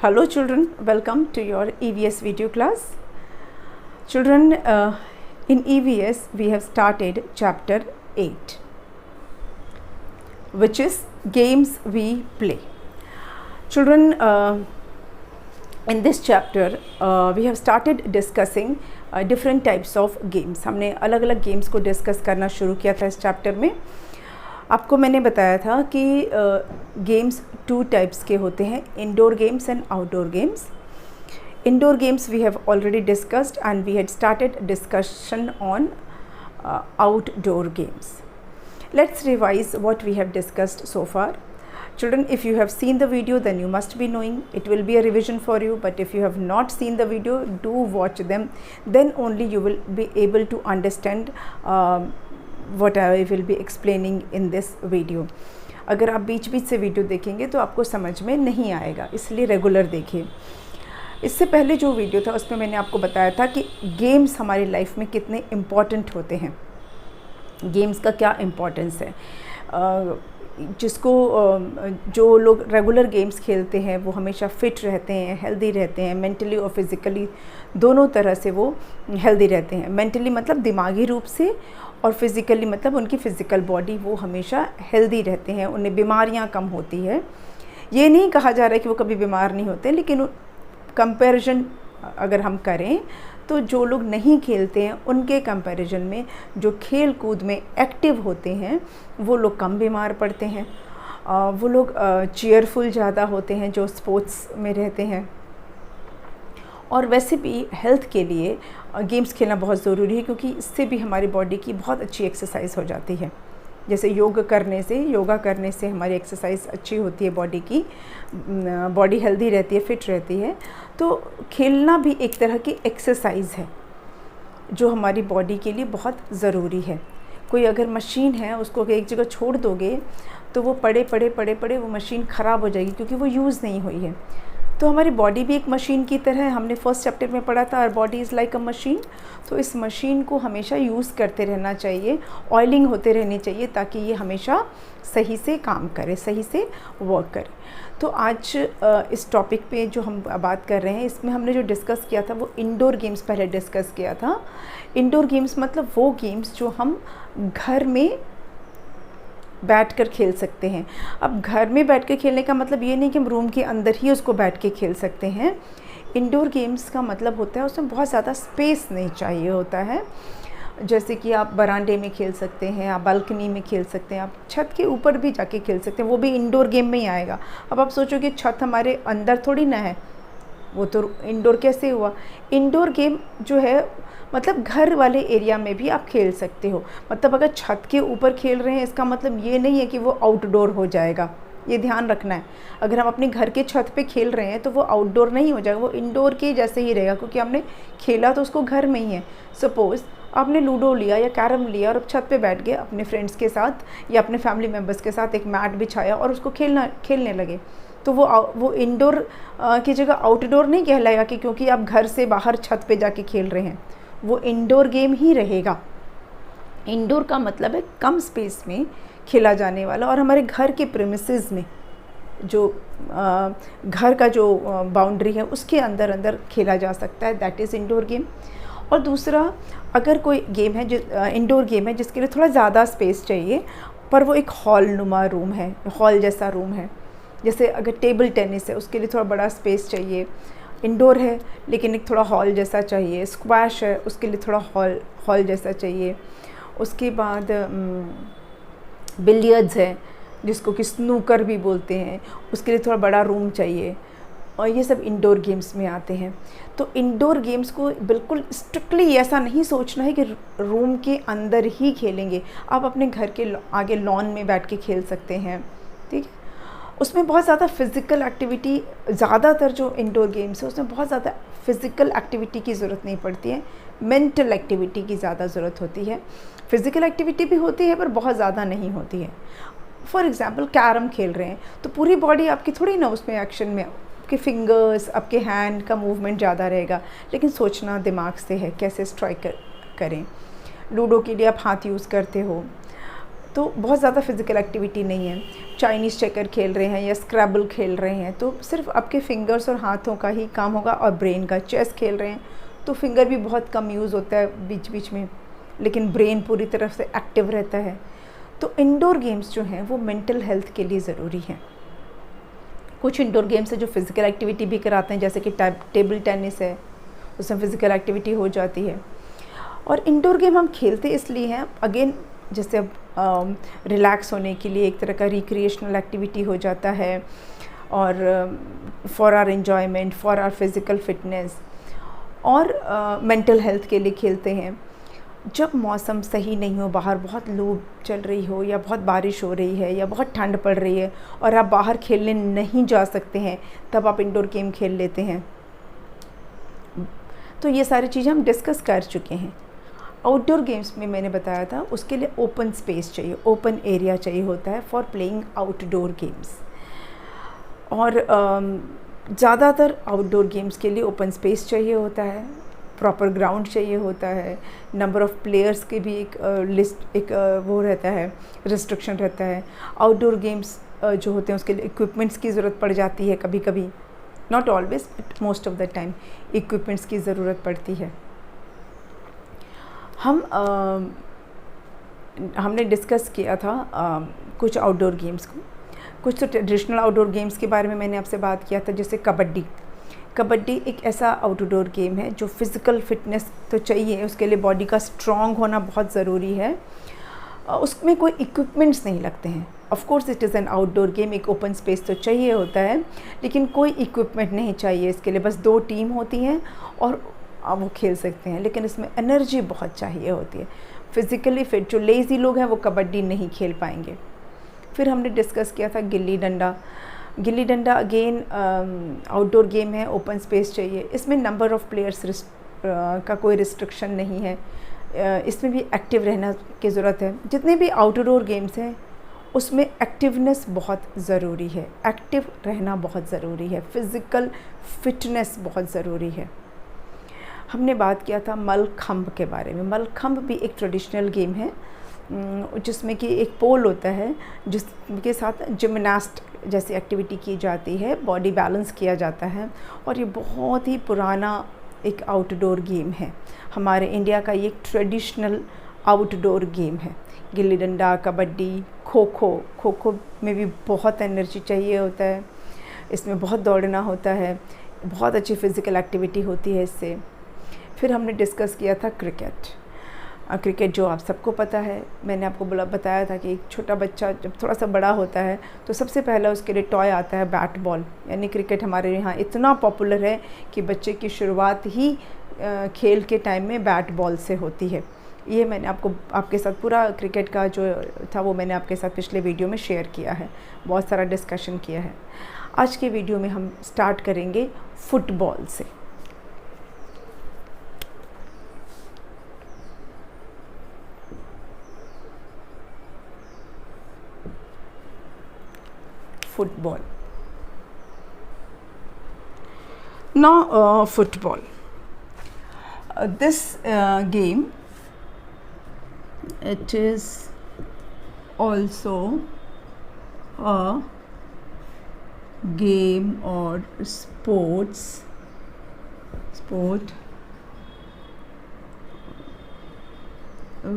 Hello children, welcome to your EVS video class. Children, in EVS we have started chapter 8, which is games we play. Children, in this chapter we have started discussing different types of games. हमने अलग अलग games को discuss करना शुरू किया था इस chapter में. आपको मैंने बताया था कि गेम्स 2 टाइप्स के होते हैं, indoor games and outdoor games. Indoor games we have already discussed and we had started discussion on outdoor games. Let's revise what we have discussed so far. Children, if you have seen the video, then you must be knowing. It will be a revision for you, but if you have not seen the video, do watch them. Then only you will be able to understand what I will be explaining in this video. अगर आप बीच बीच से video देखेंगे तो आपको समझ में नहीं आएगा, इसलिए रेगुलर देखिए. इससे पहले जो वीडियो था उसमें मैंने आपको बताया था कि गेम्स हमारी लाइफ में कितने इम्पॉर्टेंट होते हैं, गेम्स का क्या इम्पोर्टेंस है. जो लोग रेगुलर गेम्स खेलते हैं वो हमेशा फ़िट रहते हैं, हेल्दी रहते हैं, मेंटली और फिज़िकली दोनों तरह से वो हेल्दी रहते हैं. मेंटली मतलब दिमागी रूप से, और फिज़िकली मतलब उनकी फ़िज़िकल बॉडी वो हमेशा हेल्दी रहते हैं, उन्हें बीमारियां कम होती है. ये नहीं कहा जा रहा है कि वो कभी बीमार नहीं होते, लेकिन कंपैरिजन अगर हम करें तो जो लोग नहीं खेलते हैं उनके कंपैरिजन में जो खेल कूद में एक्टिव होते हैं वो लोग कम बीमार पड़ते हैं. वो लोग चीयरफुल ज़्यादा होते हैं जो स्पोर्ट्स में रहते हैं. और वैसे भी हेल्थ के लिए गेम्स खेलना बहुत ज़रूरी है, क्योंकि इससे भी हमारी बॉडी की बहुत अच्छी एक्सरसाइज हो जाती है. जैसे योगा करने से हमारी एक्सरसाइज अच्छी होती है, बॉडी की बॉडी हेल्दी रहती है, फिट रहती है. तो खेलना भी एक तरह की एक्सरसाइज है जो हमारी बॉडी के लिए बहुत ज़रूरी है. कोई अगर मशीन है उसको एक जगह छोड़ दोगे तो वो पड़े वो मशीन ख़राब हो जाएगी, क्योंकि वो यूज़ नहीं हुई है. तो हमारी बॉडी भी एक मशीन की तरह है. हमने फर्स्ट चैप्टर में पढ़ा था, our body is like a machine. तो इस मशीन को हमेशा यूज़ करते रहना चाहिए, ऑयलिंग होते रहनी चाहिए, ताकि ये हमेशा सही से काम करे, सही से वर्क करे. तो आज इस टॉपिक पे जो हम बात कर रहे हैं, इसमें हमने जो डिस्कस किया था वो इंडोर गेम्स पहले डिस्कस किया था. इंडोर गेम्स मतलब वो गेम्स जो हम घर में बैठकर खेल सकते हैं. अब घर में बैठ कर खेलने का मतलब ये नहीं कि हम रूम के अंदर ही उसको बैठ के खेल सकते हैं. इंडोर गेम्स का मतलब होता है उसमें बहुत ज़्यादा स्पेस नहीं चाहिए होता है. जैसे कि आप बरामदे में खेल सकते हैं, आप बालकनी में खेल सकते हैं, आप छत के ऊपर भी जाके खेल सकते हैं, वो भी इंडोर गेम में ही आएगा. अब आप सोचो कि छत हमारे अंदर थोड़ी ना है, वो तो इंडोर कैसे हुआ. इंडोर गेम जो है मतलब घर वाले एरिया में भी आप खेल सकते हो. मतलब अगर छत के ऊपर खेल रहे हैं इसका मतलब ये नहीं है कि वो आउटडोर हो जाएगा, ये ध्यान रखना है. अगर हम अपने घर के छत पे खेल रहे हैं तो वो आउटडोर नहीं हो जाएगा, वो इंडोर के जैसे ही रहेगा, क्योंकि हमने खेला तो उसको घर में ही है. सपोज़ आपने लूडो लिया या कैरम लिया और छत पे बैठ गए अपने फ्रेंड्स के साथ या अपने फैमिली मेम्बर्स के साथ, एक मैट बिछाया और उसको खेलने लगे, तो वो इंडोर की जगह आउटडोर नहीं कहलाएगा, कि क्योंकि आप घर से बाहर छत पे जाके खेल रहे हैं, वो इंडोर गेम ही रहेगा. इंडोर का मतलब है कम स्पेस में खेला जाने वाला, और हमारे घर के प्रेमिसेस में जो घर का जो बाउंड्री है उसके अंदर खेला जा सकता है, दैट इज़ इंडोर गेम. और दूसरा, अगर कोई गेम है इंडोर गेम है जिसके लिए थोड़ा ज़्यादा स्पेस चाहिए, पर वो एक हॉल नुमा रूम है, हॉल जैसा रूम है. जैसे अगर टेबल टेनिस है उसके लिए थोड़ा बड़ा स्पेस चाहिए, इंडोर है लेकिन एक थोड़ा हॉल जैसा चाहिए. स्क्वैश है उसके लिए थोड़ा हॉल जैसा चाहिए. उसके बाद बिलियर्ड्स है जिसको कि स्नूकर भी बोलते हैं, उसके लिए थोड़ा बड़ा रूम चाहिए. और ये सब इंडोर गेम्स में आते हैं. तो इंडोर गेम्स को बिल्कुल स्ट्रिक्टली ऐसा नहीं सोचना है कि रूम के अंदर ही खेलेंगे. आप अपने घर के आगे लॉन में बैठ के खेल सकते हैं, ठीक है. उसमें बहुत ज़्यादा फ़िज़िकल एक्टिविटी, ज़्यादातर जो इंडोर गेम्स है उसमें बहुत ज़्यादा फ़िज़िकल एक्टिविटी की ज़रूरत नहीं पड़ती है, मेंटल एक्टिविटी की ज़्यादा ज़रूरत होती है. फ़िज़िकल एक्टिविटी भी होती है पर बहुत ज़्यादा नहीं होती है. फॉर एग्ज़ाम्पल कैरम खेल रहे हैं तो पूरी बॉडी आपकी थोड़ी ना उसमें एक्शन में, आपके फिंगर्स, आपके हैंड का मूवमेंट ज़्यादा रहेगा, लेकिन सोचना दिमाग से है कैसे स्ट्राइक करें. लूडो के लिए आप हाथ यूज़ करते हो, तो बहुत ज़्यादा फिज़िकल एक्टिविटी नहीं है। चाइनीज़ चेकर खेल रहे हैं या स्क्रैबल खेल रहे हैं तो सिर्फ आपके फिंगर्स और हाथों का ही काम होगा और ब्रेन का। चेस खेल रहे हैं तो फिंगर भी बहुत कम यूज़ होता है बीच बीच में, लेकिन ब्रेन पूरी तरफ से एक्टिव रहता है। तो इंडोर गेम्स जो हैं वो मेंटल हेल्थ के लिए ज़रूरी हैं। कुछ इंडोर गेम्स है जो फिज़िकल एक्टिविटी भी कराते हैं, जैसे कि टेबल टेनिस है, उसमें फ़िज़िकल एक्टिविटी हो जाती है। और इंडोर गेम हम खेलते इसलिए हैं, अगेन जैसे अब रिलैक्स होने के लिए एक तरह का रिक्रिएशनल एक्टिविटी हो जाता है, और for our enjoyment, for our physical fitness, और मेंटल हेल्थ के लिए खेलते हैं। जब मौसम सही नहीं हो, बाहर बहुत लू चल रही हो या बहुत बारिश हो रही है या बहुत ठंड पड़ रही है और आप बाहर खेलने नहीं जा सकते हैं, तब आप इंडोर गेम खेल लेते हैं। तो ये सारी चीज़ें हम डिस्कस कर चुके हैं। आउटडोर गेम्स में मैंने बताया था उसके लिए ओपन स्पेस चाहिए, ओपन एरिया चाहिए होता है फॉर प्लेइंग आउटडोर गेम्स। और ज़्यादातर आउटडोर गेम्स के लिए ओपन स्पेस चाहिए होता है, प्रॉपर ग्राउंड चाहिए होता है, नंबर ऑफ़ प्लेयर्स के भी एक वो रहता है, रिस्ट्रिक्शन रहता है। आउटडोर गेम्स जो होते हैं उसके लिए इक्विपमेंट्स की ज़रूरत पड़ जाती है कभी कभी, not always but most of the time equipments की ज़रूरत पड़ती है। हमने डिस्कस किया था कुछ आउटडोर गेम्स को। कुछ तो ट्रेडिशनल आउटडोर गेम्स के बारे में मैंने आपसे बात किया था, जैसे कबड्डी। कबड्डी एक ऐसा आउटडोर गेम है जो फिज़िकल फिटनेस तो चाहिए, उसके लिए बॉडी का स्ट्रॉन्ग होना बहुत ज़रूरी है। उसमें कोई इक्विपमेंट्स नहीं लगते हैं। Of course it is an outdoor game, एक ओपन स्पेस तो चाहिए होता है, लेकिन कोई इक्विपमेंट नहीं चाहिए इसके लिए। बस 2 टीम होती हैं और वो खेल सकते हैं, लेकिन इसमें एनर्जी बहुत चाहिए होती है। फिज़िकली फिट जो लेज़ी लोग हैं वो कबड्डी नहीं खेल पाएंगे। फिर हमने डिस्कस किया था gilli danda. Gilli danda again outdoor game है, ओपन स्पेस चाहिए। इसमें नंबर ऑफ़ प्लेयर्स का कोई रिस्ट्रिक्शन नहीं है। इसमें भी एक्टिव रहना की ज़रूरत है। जितने भी आउटडोर गेम्स हैं उसमें एक्टिवनेस बहुत ज़रूरी है, एक्टिव रहना बहुत ज़रूरी है, फ़िज़िकल फिटनेस बहुत ज़रूरी है। हमने बात किया था मलखंभ के बारे में। मलखंभ भी एक ट्रेडिशनल गेम है जिसमें कि एक पोल होता है जिसके साथ जिमनास्ट जैसी एक्टिविटी की जाती है, बॉडी बैलेंस किया जाता है, और ये बहुत ही पुराना एक आउटडोर गेम है। हमारे इंडिया का ये एक ट्रेडिशनल आउटडोर गेम है। गिल्ली डंडा, कबड्डी, खो खो में भी बहुत एनर्जी चाहिए होता है, इसमें बहुत दौड़ना होता है, बहुत अच्छी फ़िज़िकल एक्टिविटी होती है इससे। फिर हमने डिस्कस किया था क्रिकेट। क्रिकेट जो आप सबको पता है, मैंने आपको बताया था कि एक छोटा बच्चा जब थोड़ा सा बड़ा होता है तो सबसे पहला उसके लिए टॉय आता है बैट बॉल। यानी क्रिकेट हमारे यहाँ इतना पॉपुलर है कि बच्चे की शुरुआत ही खेल के टाइम में बैट बॉल से होती है। ये मैंने आपके साथ पूरा क्रिकेट का जो था वो मैंने आपके साथ पिछले वीडियो में शेयर किया है, बहुत सारा डिस्कशन किया है। आज के वीडियो में हम स्टार्ट करेंगे फुटबॉल से। Football. Now football. This game, it is also a game or sport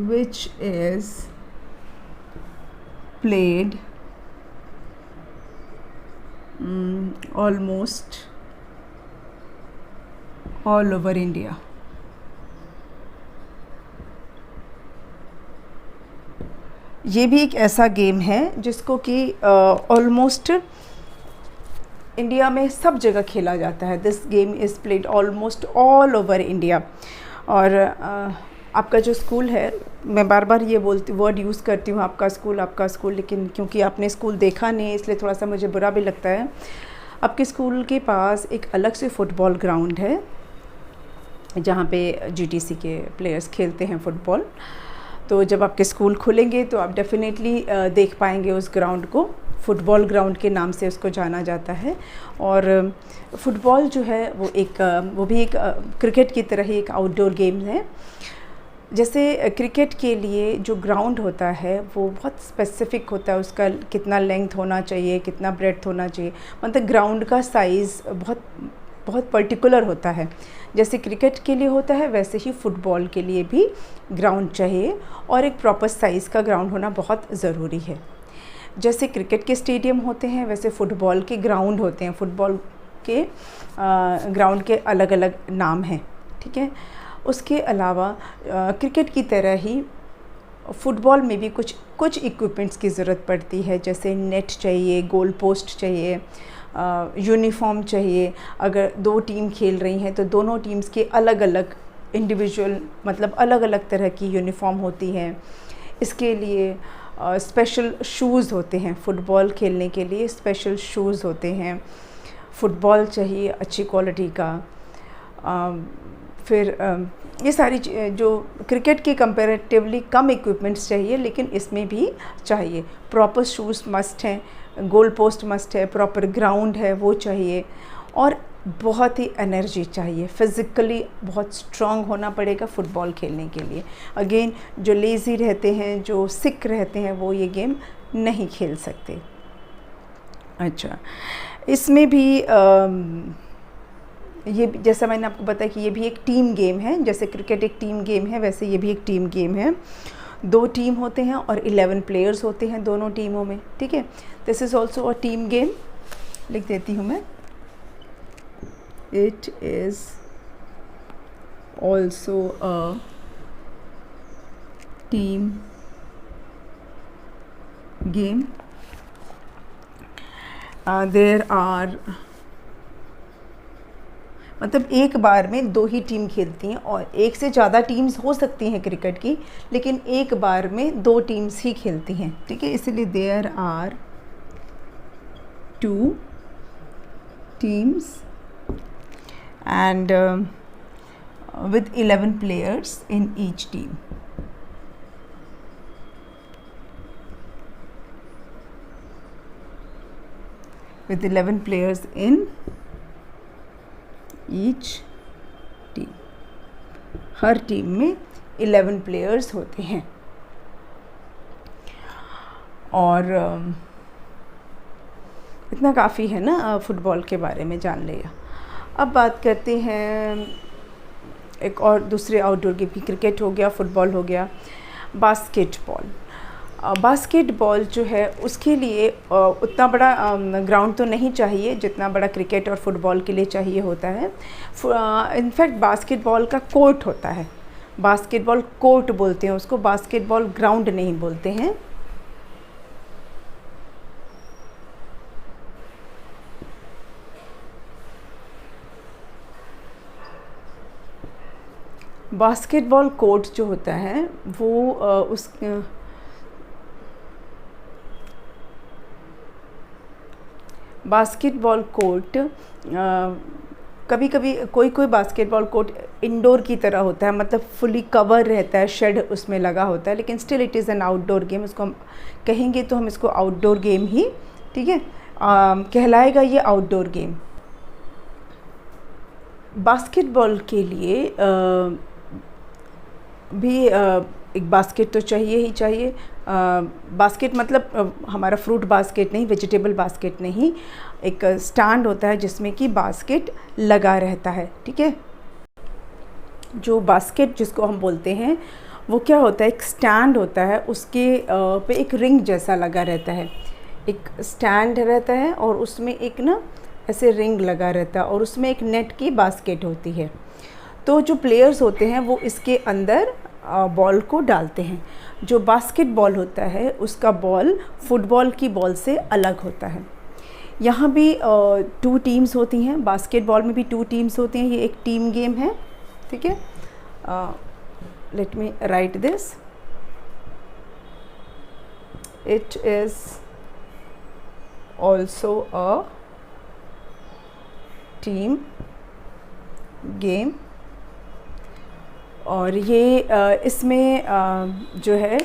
which is played almost all over India. ये भी एक ऐसा गेम है जिसको कि ऑलमोस्ट इंडिया में सब जगह खेला जाता है। This game is played almost all over India. और आपका जो स्कूल है, मैं बार बार ये वर्ड यूज़ करती हूँ आपका स्कूल, लेकिन क्योंकि आपने स्कूल देखा नहीं इसलिए थोड़ा सा मुझे बुरा भी लगता है। आपके स्कूल के पास एक अलग से फ़ुटबॉल ग्राउंड है जहाँ पे जीटीसी के प्लेयर्स खेलते हैं फ़ुटबॉल। तो जब आपके स्कूल खुलेंगे तो आप डेफिनेटली देख पाएंगे उस ग्राउंड को। फ़ुटबॉल ग्राउंड के नाम से उसको जाना जाता है। और फ़ुटबॉल जो है वो भी एक क्रिकेट की तरह ही एक आउटडोर गेम है। जैसे क्रिकेट के लिए जो ग्राउंड होता है वो बहुत स्पेसिफ़िक होता है, उसका कितना लेंथ होना चाहिए, कितना ब्रेड्थ होना चाहिए, मतलब ग्राउंड का साइज़ बहुत बहुत पर्टिकुलर होता है। जैसे क्रिकेट के लिए होता है वैसे ही फ़ुटबॉल के लिए भी ग्राउंड चाहिए और एक प्रॉपर साइज़ का ग्राउंड होना बहुत ज़रूरी है। जैसे क्रिकेट के स्टेडियम होते हैं वैसे फ़ुटबॉल के ग्राउंड होते हैं। फ़ुटबॉल के ग्राउंड के अलग अलग नाम हैं, ठीक है। उसके अलावा क्रिकेट की तरह ही फ़ुटबॉल में भी कुछ इक्विपमेंट्स की ज़रूरत पड़ती है, जैसे नेट चाहिए, गोल पोस्ट चाहिए, यूनिफ़ॉर्म चाहिए। अगर 2 टीम खेल रही हैं तो दोनों टीम्स के अलग अलग इंडिविजुअल मतलब अलग अलग तरह की यूनिफ़ॉर्म होती है। इसके लिए स्पेशल शूज़ होते हैं, फ़ुटबॉल खेलने के लिए स्पेशल शूज़ होते हैं। फ़ुटबॉल चाहिए अच्छी क्वालिटी का। फिर ये सारी जो क्रिकेट के कंपैरेटिवली कम इक्विपमेंट्स चाहिए, लेकिन इसमें भी चाहिए। प्रॉपर शूज़ मस्ट हैं, गोल पोस्ट मस्ट है, प्रॉपर ग्राउंड है वो चाहिए, और बहुत ही एनर्जी चाहिए। फ़िज़िकली बहुत स्ट्रॉन्ग होना पड़ेगा फ़ुटबॉल खेलने के लिए। अगेन जो लेज़ी रहते हैं, जो सिक रहते हैं, वो ये गेम नहीं खेल सकते। अच्छा, इसमें भी ये जैसा मैंने आपको बताया कि ये भी एक टीम गेम है। जैसे क्रिकेट एक टीम गेम है वैसे ये भी एक टीम गेम है। 2 टीम होते हैं और 11 प्लेयर्स होते हैं दोनों टीमों में, ठीक है। This is also a team game. लिख देती हूँ मैं, it is also a team game. There are मतलब एक बार में 2 ही टीम खेलती हैं, और एक से ज़्यादा टीम्स हो सकती हैं क्रिकेट की, लेकिन एक बार में 2 टीम्स ही खेलती हैं, ठीक है। इसलिए there are 2 teams and with 11 players in each team. With 11 players in each team. Her team में 11 प्लेयर्स होते हैं। और इतना काफ़ी है ना फ़ुटबॉल के बारे में जान लिया। अब बात करते हैं एक और दूसरे आउटडोर गेम की। क्रिकेट हो गया, फ़ुटबॉल हो गया, बास्केटबॉल। बास्केटबॉल जो है उसके लिए उतना बड़ा ग्राउंड तो नहीं चाहिए जितना बड़ा क्रिकेट और फुटबॉल के लिए चाहिए होता है। इनफैक्ट बास्केटबॉल का कोर्ट होता है, बास्केटबॉल कोर्ट बोलते हैं उसको, बास्केटबॉल ग्राउंड नहीं बोलते हैं। बास्केटबॉल कोर्ट जो होता है वो बास्केटबॉल कोर्ट कभी कभी कोई बास्केटबॉल कोर्ट इंडोर की तरह होता है, मतलब फुली कवर रहता है, शेड उसमें लगा होता है, लेकिन still it is an outdoor game. उसको हम कहेंगे तो हम इसको आउटडोर गेम ही, ठीक है, कहलाएगा ये आउटडोर गेम। बास्केटबॉल के लिए भी एक बास्केट तो चाहिए ही चाहिए। बास्केट मतलब हमारा फ्रूट बास्केट नहीं, वेजिटेबल बास्केट नहीं, एक स्टैंड होता है जिसमें कि बास्केट लगा रहता है, ठीक है। जो बास्केट जिसको हम बोलते हैं वो क्या होता है, एक स्टैंड होता है, उसके पे एक रिंग जैसा लगा रहता है। एक स्टैंड रहता है और उसमें एक ना ऐसे रिंग लगा रहता है और उसमें एक नेट की बास्केट होती है। तो जो प्लेयर्स होते हैं वो इसके अंदर बॉल को डालते हैं। जो बास्केटबॉल होता है उसका बॉल फुटबॉल की बॉल से अलग होता है। यहाँ भी 2 टीम्स होती हैं, बास्केटबॉल में भी 2 टीम्स होती हैं। ये एक टीम गेम है, ठीक है। Let me right this, it is also a team game. और ये इसमें जो है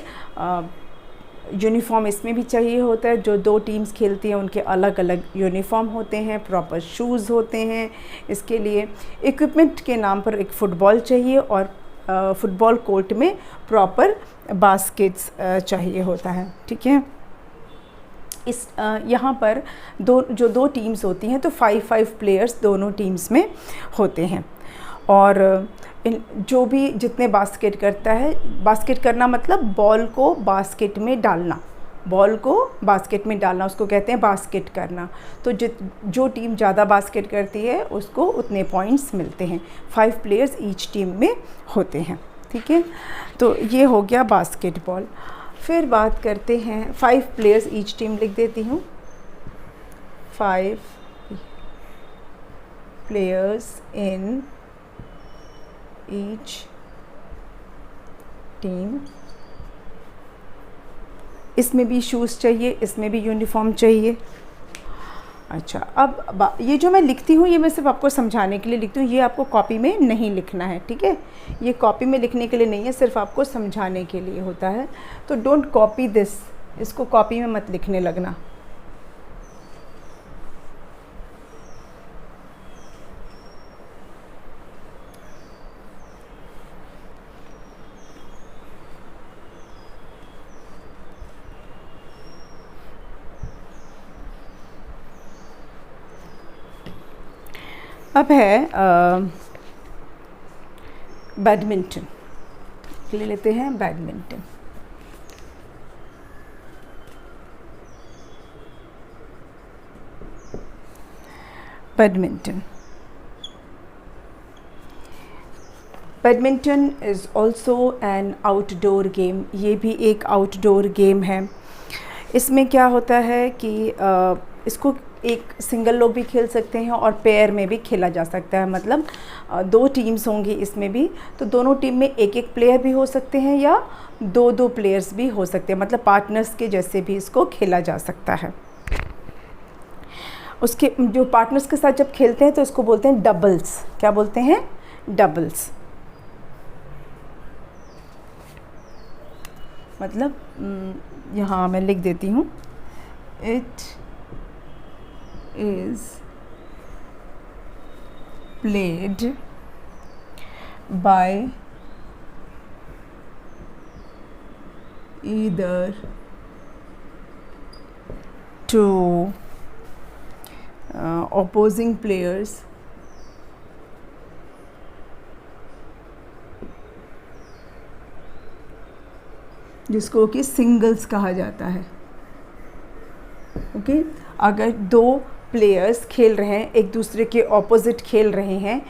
यूनिफॉर्म इसमें भी चाहिए होता है। जो 2 टीम्स खेलती हैं उनके अलग अलग यूनिफॉर्म होते हैं, प्रॉपर शूज़ होते हैं। इसके लिए इक्विपमेंट के नाम पर एक फ़ुटबॉल चाहिए और फुटबॉल कोर्ट में प्रॉपर बास्केट्स चाहिए होता है, ठीक है। इस यहाँ पर दो टीम्स होती हैं तो 5-5 प्लेयर्स दोनों टीम्स में होते हैं, और जो भी जितने बास्केट करता है, बास्केट करना मतलब बॉल को बास्केट में डालना, बॉल को बास्केट में डालना उसको कहते हैं बास्केट करना। तो जो टीम ज़्यादा बास्केट करती है उसको उतने पॉइंट्स मिलते हैं। 5 प्लेयर्स ईच टीम में होते हैं, ठीक है। तो ये हो गया बास्केटबॉल। फिर बात करते हैं 5 प्लेयर्स ईच टीम, लिख देती हूँ 5 प्लेयर्स इन ईच टीम। इसमें भी शूज़ चाहिए, इसमें भी यूनिफॉर्म चाहिए। अच्छा, अब ये जो मैं लिखती हूँ ये मैं सिर्फ आपको समझाने के लिए लिखती हूँ, ये आपको कॉपी में नहीं लिखना है, ठीक है। ये कॉपी में लिखने के लिए नहीं है, सिर्फ आपको समझाने के लिए होता है। तो डोंट कॉपी दिस, इसको कॉपी में मत लिखने लगना। अब है बैडमिंटन, ले लेते हैं badminton. Badminton is also an outdoor game, ये भी एक आउटडोर गेम है। इसमें क्या होता है कि इसको एक सिंगल लोग भी खेल सकते हैं और पेयर में भी खेला जा सकता है, मतलब 2 टीम्स होंगी इसमें भी, तो दोनों टीम में एक प्लेयर भी हो सकते हैं या 2 प्लेयर्स भी हो सकते हैं, मतलब पार्टनर्स के जैसे भी इसको खेला जा सकता है। उसके जो पार्टनर्स के साथ जब खेलते हैं तो इसको बोलते हैं डबल्स। क्या बोलते हैं? डबल्स। मतलब यहाँ मैं लिख देती हूँ, it is played by either 2 opposing players जिसको कि सिंगल्स कहा जाता है, ओके। अगर 2 प्लेयर्स खेल रहे हैं, एक दूसरे के ऑपोजिट खेल रहे हैं,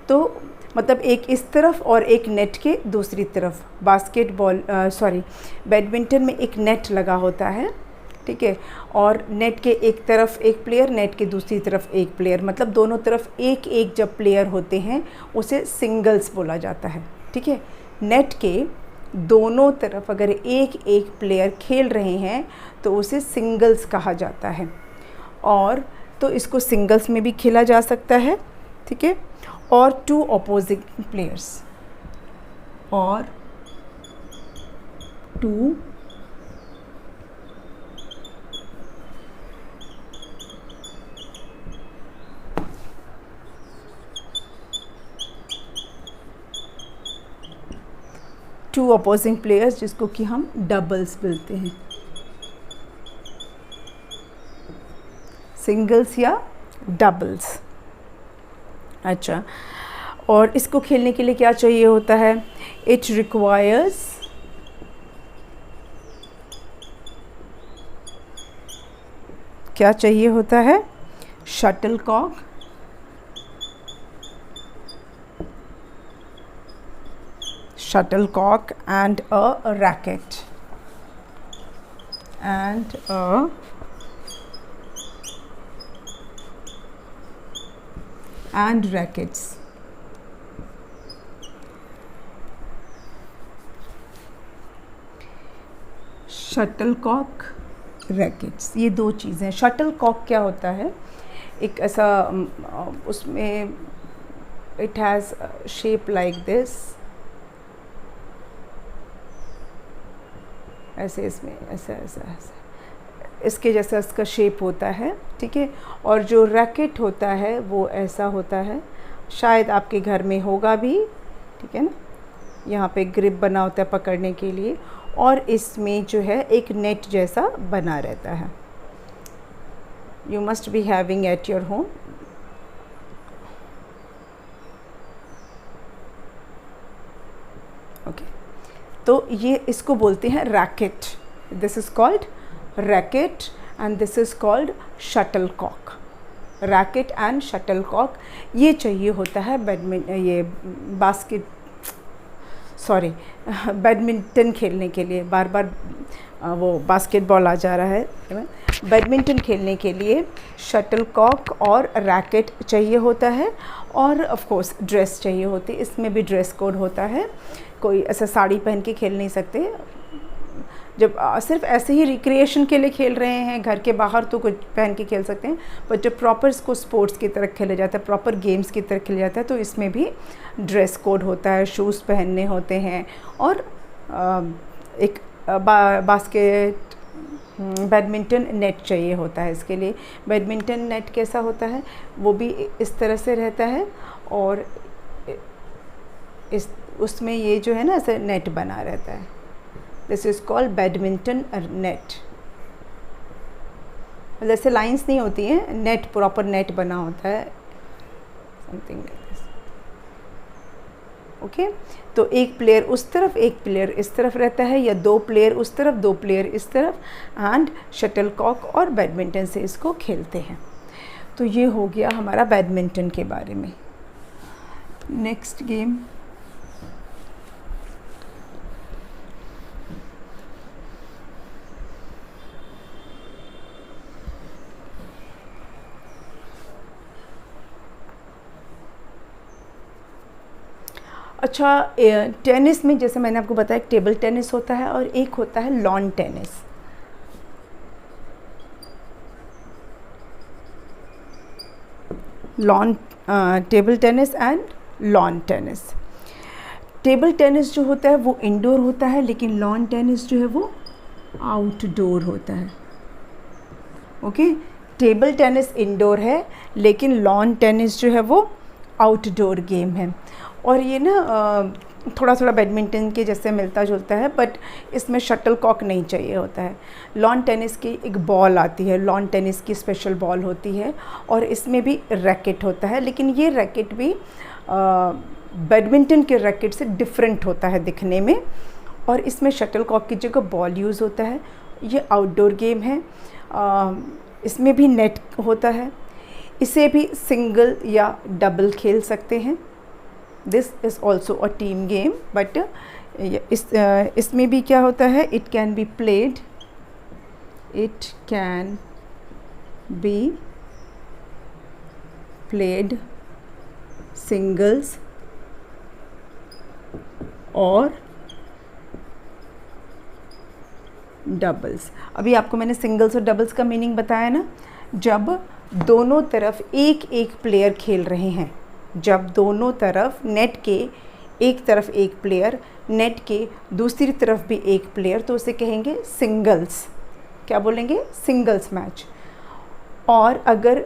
तो मतलब एक इस तरफ और एक नेट के दूसरी तरफ। बैडमिंटन में एक नेट लगा होता है, ठीक है, और नेट के एक तरफ एक प्लेयर, नेट के दूसरी तरफ एक प्लेयर, मतलब दोनों तरफ एक जब प्लेयर होते हैं उसे सिंगल्स बोला जाता है, ठीक है। नेट के दोनों तरफ अगर एक प्लेयर खेल रहे हैं तो उसे सिंगल्स कहा जाता है, और तो इसको सिंगल्स में भी खेला जा सकता है, ठीक है। और 2 ऑपोजिंग प्लेयर्स और 2 ऑपोजिंग प्लेयर्स जिसको कि हम डबल्स बोलते हैं, सिंगल्स या डबल्स। अच्छा, और इसको खेलने के लिए क्या चाहिए होता है? इट रिक्वायर्स क्या चाहिए होता है? Shuttlecock, and a racket, and rackets। Shuttlecock, rackets, ये 2 चीज़ें। शटलकॉक क्या होता है? एक ऐसा उसमें it has shape like this, ऐसे इसमें ऐसा इसके जैसा इसका शेप होता है, ठीक है। और जो रैकेट होता है वो ऐसा होता है, शायद आपके घर में होगा भी, ठीक है ना। यहाँ पे ग्रिप बना होता है पकड़ने के लिए, और इसमें जो है एक नेट जैसा बना रहता है। You must be having at your home. Okay, तो ये इसको बोलते हैं racket. This is called racket and this is called shuttlecock. Racket and shuttlecock ये चाहिए होता है बैडमिंटन खेलने के लिए। बार बार वो बास्केटबॉल आ जा रहा है। बैडमिंटन खेलने के लिए शटलकॉक और रैकेट चाहिए होता है, और ऑफ कोर्स ड्रेस चाहिए होती है। इसमें भी ड्रेस कोड होता है, कोई ऐसा साड़ी पहन के खेल नहीं सकते। जब सिर्फ ऐसे ही रिक्रिएशन के लिए खेल रहे हैं घर के बाहर तो कुछ पहन के खेल सकते हैं, बट जब प्रॉपर इसको स्पोर्ट्स की तरह खेला जाता है, प्रॉपर गेम्स की तरह खेला जाता है, तो इसमें भी ड्रेस कोड होता है, शूज़ पहनने होते हैं, और एक बैडमिंटन नेट चाहिए होता है इसके लिए। बैडमिंटन नेट कैसा होता है, वो भी इस तरह से रहता है, और उसमें ये जो है ना ऐसे नेट बना रहता है। This is called badminton net. जैसे लाइंस नहीं होती हैं, नेट प्रॉपर नेट बना होता है, समथिंग लाइक दिस। ओके, तो एक प्लेयर उस तरफ एक प्लेयर इस तरफ रहता है, या दो प्लेयर उस तरफ दो प्लेयर इस तरफ, एंड शटलकॉक और बैडमिंटन से इसको खेलते हैं। तो ये हो गया हमारा बैडमिंटन के बारे में। नेक्स्ट गेम अच्छा, टेनिस में जैसे मैंने आपको बताया टेबल टेनिस होता है और एक होता है lawn tennis. Table tennis and lawn tennis. Table tennis जो होता है वो इंडोर होता है, लेकिन लॉन टेनिस जो है वो आउटडोर होता है। ओके, टेबल टेनिस इंडोर है, लेकिन लॉन टेनिस जो है वो आउटडोर गेम है। और ये ना थोड़ा थोड़ा बैडमिंटन के जैसे मिलता जुलता है, बट इसमें शटलकॉक नहीं चाहिए होता है। लॉन टेनिस की एक बॉल आती है, लॉन टेनिस की स्पेशल बॉल होती है, और इसमें भी रैकेट होता है, लेकिन ये रैकेट भी बैडमिंटन के रैकेट से डिफरेंट होता है दिखने में, और इसमें शटलकॉक की जगह बॉल यूज़ होता है। ये आउटडोर गेम है, इसमें भी नेट होता है। इसे भी सिंगल या डबल खेल सकते हैं। This is also a team game, but इसमें भी क्या होता है, it can be played singles और डबल्स। अभी आपको मैंने सिंगल्स और डबल्स का मीनिंग बताया ना, जब दोनों तरफ एक एक प्लेयर खेल रहे हैं, जब दोनों तरफ नेट के एक तरफ एक प्लेयर, नेट के दूसरी तरफ भी एक प्लेयर, तो उसे कहेंगे सिंगल्स। क्या बोलेंगे? Singles match. और अगर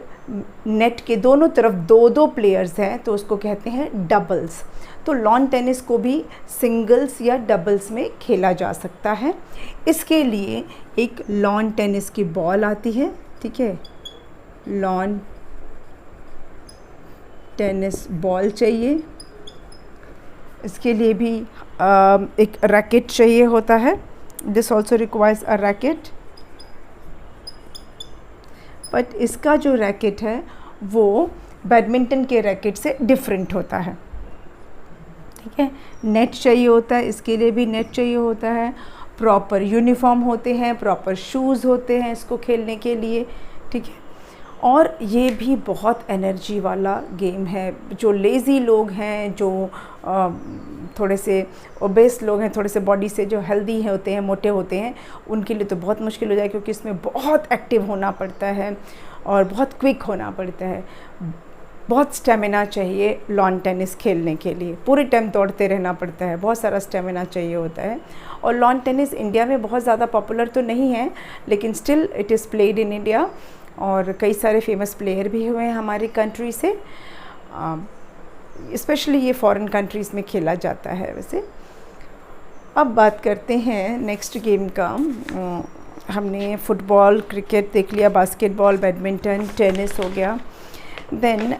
नेट के दोनों तरफ दो दो प्लेयर्स हैं तो उसको कहते हैं डबल्स। तो लॉन टेनिस को भी सिंगल्स या डबल्स में खेला जा सकता है। इसके लिए एक लॉन टेनिस की बॉल आती है, ठीक है, लॉन टेनिस बॉल चाहिए। इसके लिए भी एक रैकेट चाहिए होता है। This also requires a racket, but इसका जो रैकेट है वो बैडमिंटन के रैकेट से डिफरेंट होता है, ठीक है। नेट चाहिए होता है, इसके लिए भी नेट चाहिए होता है। प्रॉपर यूनिफॉर्म होते हैं, प्रॉपर शूज़ होते हैं इसको खेलने के लिए, ठीक है। और ये भी बहुत एनर्जी वाला गेम है। जो लेज़ी लोग हैं, जो थोड़े से ओबेस लोग हैं, थोड़े से बॉडी से जो हेल्दी होते हैं, मोटे होते हैं, उनके लिए तो बहुत मुश्किल हो जाए, क्योंकि इसमें बहुत एक्टिव होना पड़ता है और बहुत क्विक होना पड़ता है। बहुत स्टेमिना चाहिए लॉन टेनिस खेलने के लिए, पूरे टाइम दौड़ते रहना पड़ता है, बहुत सारा स्टेमिना चाहिए होता है। और लॉन टेनिस इंडिया में बहुत ज़्यादा पॉपुलर तो नहीं है, लेकिन still it is played in India, और कई सारे फेमस प्लेयर भी हुए हैं हमारी कंट्री से। स्पेशली ये फॉरेन कंट्रीज़ में खेला जाता है वैसे। अब बात करते हैं नेक्स्ट गेम का। हमने फुटबॉल, क्रिकेट देख लिया, बास्केटबॉल, बैडमिंटन, टेनिस हो गया। देन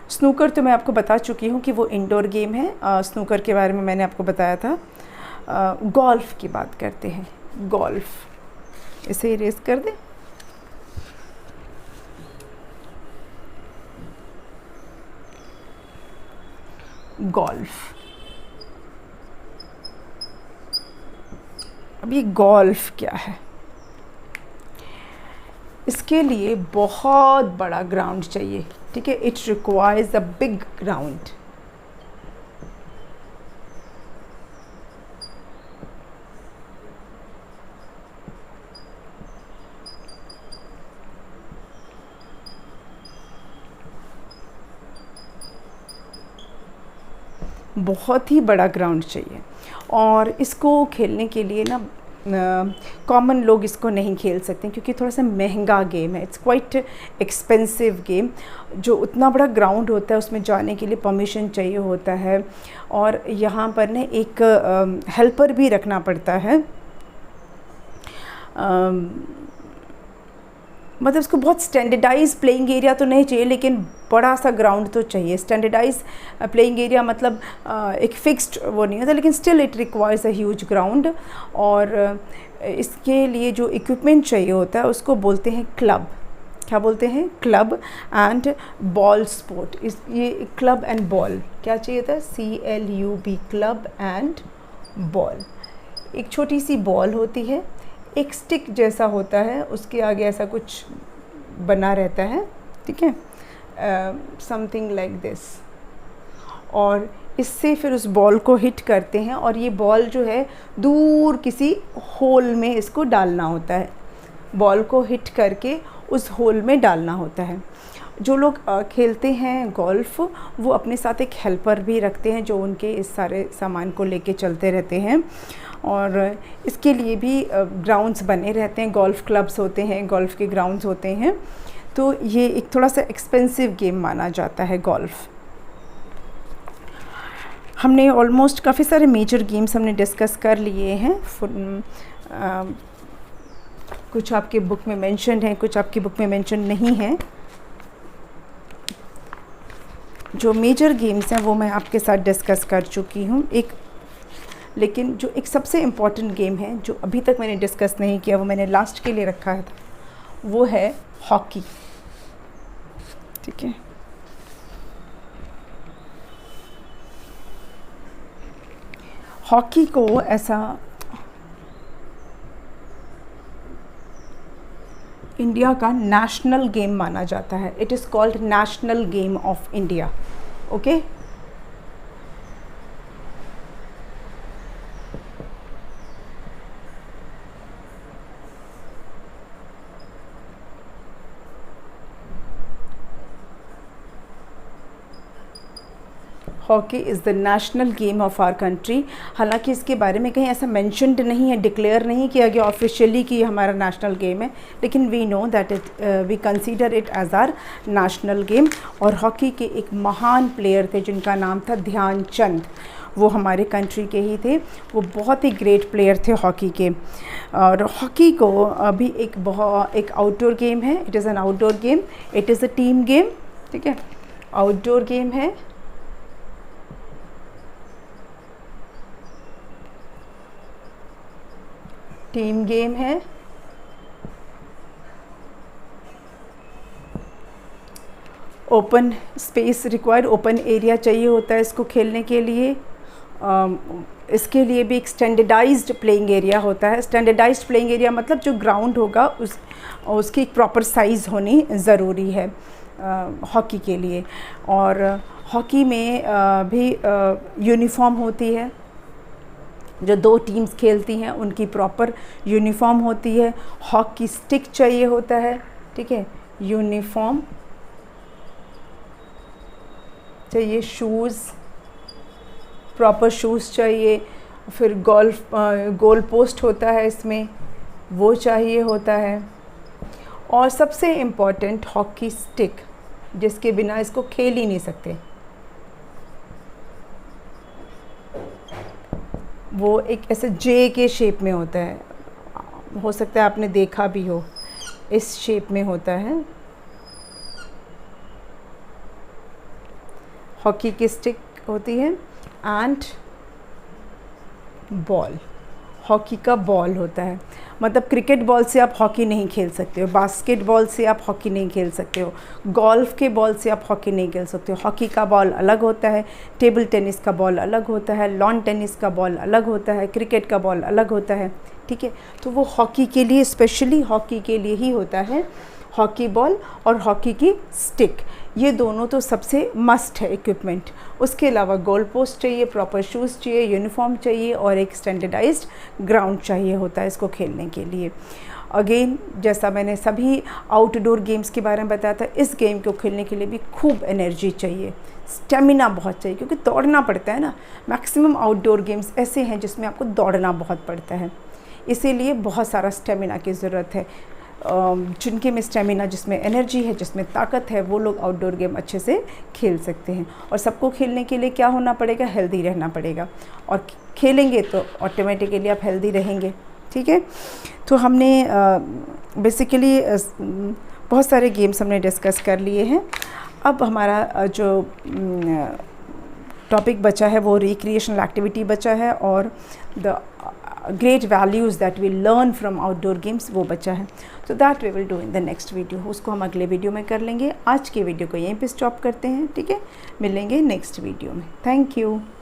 स्नूकर तो मैं आपको बता चुकी हूँ कि वो इंडोर गेम है। स्नूकर के बारे में मैंने आपको बताया था। गोल्फ़ की बात करते हैं। गोल्फ़, इसे इरेज कर दें। गोल्फ़, अब ये गोल्फ़ क्या है? इसके लिए बहुत बड़ा ग्राउंड चाहिए, ठीक है। It requires a big ground. बहुत ही बड़ा ग्राउंड चाहिए, और इसको खेलने के लिए ना कॉमन लोग इसको नहीं खेल सकते क्योंकि थोड़ा सा महंगा गेम है। It's quite expensive game. जो उतना बड़ा ग्राउंड होता है उसमें जाने के लिए परमिशन चाहिए होता है, और यहाँ पर ना एक हेल्पर भी रखना पड़ता है। मतलब इसको बहुत स्टैंडर्डाइज प्लेइंग एरिया तो नहीं चाहिए, लेकिन बड़ा सा ग्राउंड तो चाहिए। स्टैंडर्डाइज प्लेइंग एरिया मतलब एक फिक्स्ड वो नहीं होता, लेकिन still it requires a huge ground. और इसके लिए जो इक्विपमेंट चाहिए होता है उसको बोलते हैं क्लब। क्या बोलते हैं? Club and ball sport. ये क्लब एंड बॉल क्या चाहिए था? CLUB, club and ball. एक छोटी सी बॉल होती है, एक स्टिक जैसा होता है, उसके आगे ऐसा कुछ बना रहता है, ठीक है, समथिंग लाइक दिस। और इससे फिर उस बॉल को हिट करते हैं, और ये बॉल जो है दूर किसी होल में इसको डालना होता है। बॉल को हिट करके उस होल में डालना होता है। जो लोग खेलते हैं गोल्फ़, वो अपने साथ एक हेल्पर भी रखते हैं जो उनके इस सारे सामान को लेके चलते रहते हैं। और इसके लिए भी ग्राउंड्स बने रहते हैं, गोल्फ़ क्लब्स होते हैं, गोल्फ़ के ग्राउंड्स होते हैं। तो ये एक थोड़ा सा एक्सपेंसिव गेम माना जाता है गोल्फ़। हमने ऑलमोस्ट काफ़ी सारे मेजर गेम्स हमने डिस्कस कर लिए हैं। कुछ आपके बुक में मेंशन है, कुछ आपकी बुक में मेंशन नहीं है। जो मेजर गेम्स हैं वो मैं आपके साथ डिस्कस कर चुकी हूँ। लेकिन जो एक सबसे इम्पॉर्टेंट गेम है जो अभी तक मैंने डिस्कस नहीं किया, वो मैंने लास्ट के लिए रखा है, वो है हॉकी, ठीक है। हॉकी को ऐसा इंडिया का नेशनल गेम माना जाता है। It is called national game of India, okay. Hockey is the national game of our country. हालांकि इसके बारे में कहीं ऐसा मेंशन्ड नहीं है, डिक्लेयर नहीं किया गया ऑफिशियली कि हमारा नेशनल गेम है, लेकिन we know that we consider it as our national game. और हॉकी के एक महान प्लेयर थे जिनका नाम था ध्यानचंद। वो हमारे कंट्री के ही थे, वो बहुत ही ग्रेट प्लेयर थे हॉकी के। और हॉकी को अभी एक आउटडोर गेम है। It is an outdoor game, it is a team game, ठीक है। आउटडोर गेम है, टीम गेम है। Open space required, open area चाहिए होता है इसको खेलने के लिए। इसके लिए भी एक स्टैंडर्डाइज्ड प्लेइंग एरिया होता है। स्टैंडर्डाइज्ड प्लेइंग एरिया मतलब जो ग्राउंड होगा उसकी एक प्रॉपर साइज़ होनी ज़रूरी है हॉकी के लिए। और हॉकी में भी यूनिफॉर्म होती है। जो दो टीम्स खेलती हैं उनकी प्रॉपर यूनिफॉर्म होती है। हॉकी स्टिक चाहिए होता है, ठीक है, यूनिफॉर्म चाहिए, शूज़, प्रॉपर शूज़ चाहिए। फिर गोल पोस्ट होता है इसमें, वो चाहिए होता है। और सबसे इम्पॉर्टेंट हॉकी स्टिक, जिसके बिना इसको खेल ही नहीं सकते। वो एक ऐसे जे के शेप में होता है, हो सकता है आपने देखा भी हो, इस शेप में होता है। हॉकी की स्टिक होती है एंड बॉल, हॉकी का बॉल होता है। मतलब क्रिकेट बॉल से आप हॉकी नहीं खेल सकते हो, बास्केटबॉल से आप हॉकी नहीं खेल सकते हो, गोल्फ के बॉल से आप हॉकी नहीं खेल सकते हो। हॉकी का बॉल अलग होता है, टेबल टेनिस का बॉल अलग होता है, लॉन टेनिस का बॉल अलग होता है, क्रिकेट का बॉल अलग होता है, ठीक है। तो वो हॉकी के लिए, स्पेशली हॉकी के लिए ही होता है हॉकी बॉल और हॉकी की स्टिक। ये दोनों तो सबसे मस्ट है इक्विपमेंट। उसके अलावा गोल पोस्ट चाहिए, प्रॉपर शूज़ चाहिए, यूनिफॉर्म चाहिए और एक स्टैंडर्डाइज्ड ग्राउंड चाहिए होता है इसको खेलने के लिए। अगेन, जैसा मैंने सभी आउटडोर गेम्स के बारे में बताया था, इस गेम को खेलने के लिए भी खूब एनर्जी चाहिए, स्टेमिना बहुत चाहिए, क्योंकि दौड़ना पड़ता है ना। मैक्सिमम आउटडोर गेम्स ऐसे हैं जिसमें आपको दौड़ना बहुत पड़ता है, इसीलिए बहुत सारा स्टेमिना की ज़रूरत है। जिनके में स्टेमिना, जिसमें एनर्जी है, जिसमें ताकत है, वो लोग आउटडोर गेम अच्छे से खेल सकते हैं। और सबको खेलने के लिए क्या होना पड़ेगा? हेल्दी रहना पड़ेगा, और खेलेंगे तो ऑटोमेटिकली आप हेल्दी रहेंगे, ठीक है। तो हमने बेसिकली बहुत सारे गेम्स हमने डिस्कस कर लिए हैं। अब हमारा जो टॉपिक बचा है वो रिक्रिएशनल एक्टिविटी बचा है, और the great values that we learn from outdoor games वो बचा है। तो that we will do in the next video, उसको हम अगले वीडियो में कर लेंगे। आज के वीडियो को यहीं पे स्टॉप करते हैं, ठीक है। मिलेंगे नेक्स्ट वीडियो में। Thank you.